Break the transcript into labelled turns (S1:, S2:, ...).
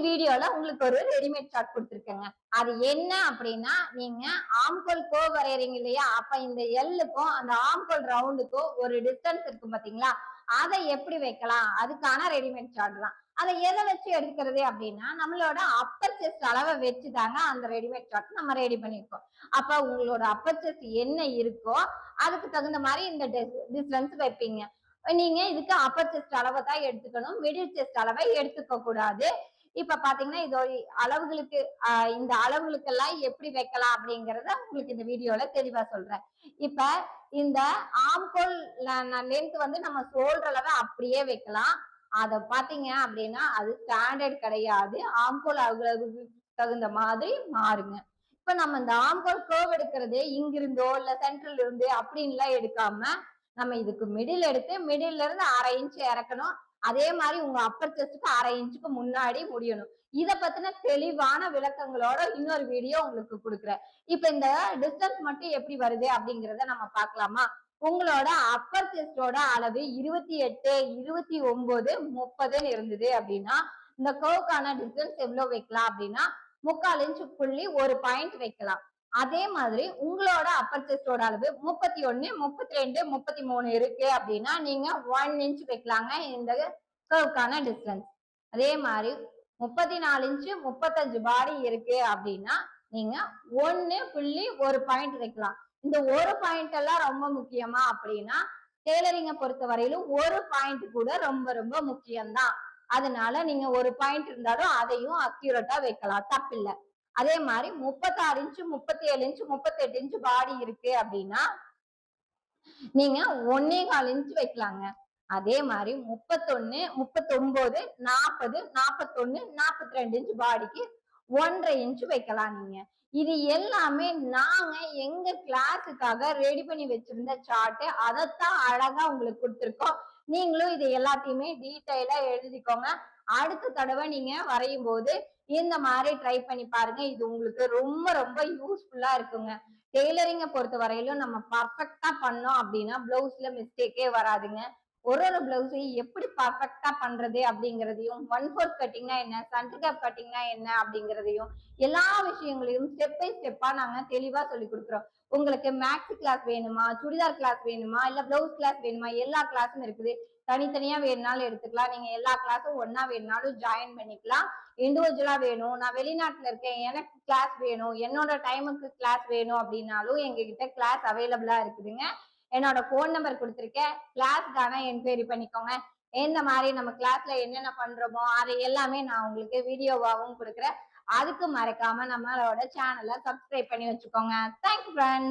S1: வீடியோல உங்களுக்கு ஒரு ரெடிமேட் சார்ட் கொடுத்துருக்கேங்க. அது என்ன அப்படின்னா, நீங்க ஆம்கோல் கர்வ் வரையறீங்க இல்லையா? அப்ப இந்த எல்லுக்கும் அந்த ஆம்கோல் ரவுண்டுக்கும் ஒரு டிஸ்டன்ஸ் இருக்கும் பாத்தீங்களா? அதை எப்படி வைக்கலாம்? அதுக்கான ரெடிமேட் சார்ட் தான். அதை எதை வச்சு எடுக்கிறது அப்படின்னா, நம்மளோட அப்பர் செஸ்ட் அளவை வச்சுதாங்க அந்த ரெடிமேட் சார்ட் நம்ம ரெடி பண்ணியிருக்கோம். அப்ப உங்களோட அப்பர் செஸ்ட் என்ன இருக்கோ அதுக்கு தகுந்த மாதிரி இந்த டிஸ்டன்ஸ் வைப்பீங்க. நீங்க இதுக்கு அப்பர் செஸ்ட் அளவை தான் எடுத்துக்கணும். மிடில் செஸ்ட் அளவை எடுத்துக்க கூடாது. இப்ப பாத்தீங்கன்னா இதோட அளவுகளுக்கு இந்த அளவுகளுக்கெல்லாம் எப்படி வைக்கலாம் அப்படிங்கறத உங்களுக்கு இந்த வீடியோல தெளிவா சொல்றேன். இப்ப இந்த ஆம்கோல் லென்த் வந்து நம்ம ஷோல்டர் அளவை அப்படியே வைக்கலாம். அத பாத்தீங்க அப்படின்னா அது ஸ்டாண்டர்ட் கிடையாது. ஆம்கோல் அளவுக்கு தகுந்த மாதிரி மாறுங்க. இப்ப நம்ம இந்த ஆம்கோல் கர்வ் எடுக்கிறது இங்கிருந்தோ இல்ல சென்ட்ரல் இருந்து அப்படின்லாம் எடுக்காம நம்ம இதுக்கு மிடில் எடுத்து மிடில்ல இருந்து 1/2 இன்ச் இறக்கணும். அதே மாதிரி உங்க அப்பர் செஸ்டுக்கு 1/2 இன்ச்சுக்கு முன்னாடி முடியணும். இத பத்தின தெளிவான விளக்கங்களோட இன்னொரு வீடியோ உங்களுக்கு கொடுக்குறேன். இப்ப இந்த டிஸ்டன்ஸ் மட்டும் எப்படி வருது அப்படிங்கறத நம்ம பார்க்கலாமா? உங்களோட அப்பர் செஸ்டோட அளவு 28, 29, 30ன்னு இருந்தது அப்படின்னா இந்த கர்வ்க்கான டிஸ்டன்ஸ் எவ்வளவு வைக்கலாம் அப்படின்னா 3/4 இன்ச் புள்ளி ஒரு பாயிண்ட் வைக்கலாம். அதே மாதிரி உங்களோட அப்பர் செஸ்டோட அளவு 31, 32, 33 இருக்கு அப்படின்னா நீங்க 1 இன்ச் வைக்கலாங்க இந்த கர்வ்க்கான டிஸ்டன்ஸ். அதே மாதிரி 34 இன்ச்சு 35 பாடி இருக்கு அப்படின்னா நீங்க 1 பாயிண்ட் வைக்கலாம். இந்த ஒரு பாயிண்ட் எல்லாம் ரொம்ப முக்கியமா அப்படின்னா டெய்லரிங்க பொறுத்த வரையிலும் ஒரு பாயிண்ட் கூட ரொம்ப ரொம்ப முக்கியம்தான். அதனால நீங்க ஒரு பாயிண்ட் இருந்தாலும் அதையும் அக்யூரேட்டா வைக்கலாம், தப்பில்லை. அதே மாதிரி 36 இன்ச்சு 37 இன்ச்சு 38 இன்ச்சு பாடி இருக்கு அப்படின்னா நீங்க 1.25 இன்ச் வைக்கலாங்க. அதே மாதிரி 31, 39, 40, 41, 42 இன்ச் பாடிக்கு 1.5 இன்ச் வைக்கலாம் நீங்க. இது எல்லாமே நாங்க எங்க கிளாஸுக்காக ரெடி பண்ணி வச்சிருந்த சார்ட். அதைத்தான் அழகா உங்களுக்கு கொடுத்துருக்கோம். நீங்களும் இது எல்லாத்தையுமே டீட்டெயிலா எழுதிக்கோங்க. அடுத்த தடவை நீங்க வரையும் போது இந்த மாதிரி ட்ரை பண்ணி பாருங்க. இது உங்களுக்கு ரொம்ப ரொம்ப யூஸ்ஃபுல்லா இருக்குங்க. டெய்லரிங்க பொறுத்த வரையிலும் நம்ம பர்ஃபெக்டா பண்ணோம் அப்படின்னா பிளவுஸ்ல மிஸ்டேக்கே வராதுங்க. ஒரு பிளவுஸை எப்படி பர்ஃபெக்டா பண்றது அப்படிங்கிறதையும் 1/4 கட்டிங்னா என்ன, சென்டர் கேப் கட்டிங்னா என்ன அப்படிங்கிறதையும் எல்லா விஷயங்களையும் ஸ்டெப் பை ஸ்டெப்பா நாங்க தெளிவா சொல்லி கொடுக்குறோம். உங்களுக்கு மேக்ஸ் கிளாஸ் வேணுமா, சுடிதார் கிளாஸ் வேணுமா, இல்ல பிளவுஸ் கிளாஸ் வேணுமா, எல்லா கிளாஸும் இருக்குது. தனித்தனியா வேணுனாலும் எடுத்துக்கலாம். நீங்க எல்லா கிளாஸும் ஒன்னா வேணுனாலும் ஜாயின் பண்ணிக்கலாம். இண்டிவிஜுவலா வேணும், நான் வெளிநாட்டுல இருக்கேன், எனக்கு கிளாஸ் வேணும், என்னோட டைமுக்கு கிளாஸ் வேணும் அப்படின்னாலும் எங்ககிட்ட கிளாஸ் அவைலபிளா இருக்குதுங்க. என்னோட போன் நம்பர் கொடுத்துருக்கேன். கிளாஸ்க்கான என்கொயரி பண்ணிக்கோங்க. எந்த மாதிரி நம்ம கிளாஸ்ல என்னென்ன பண்றோமோ அதை எல்லாமே நான் உங்களுக்கு வீடியோவாகவும் கொடுக்குறேன். அதுக்கு மறக்காம நம்மளோட சேனலை சப்ஸ்கிரைப் பண்ணி வச்சுக்கோங்க. Thank you friends.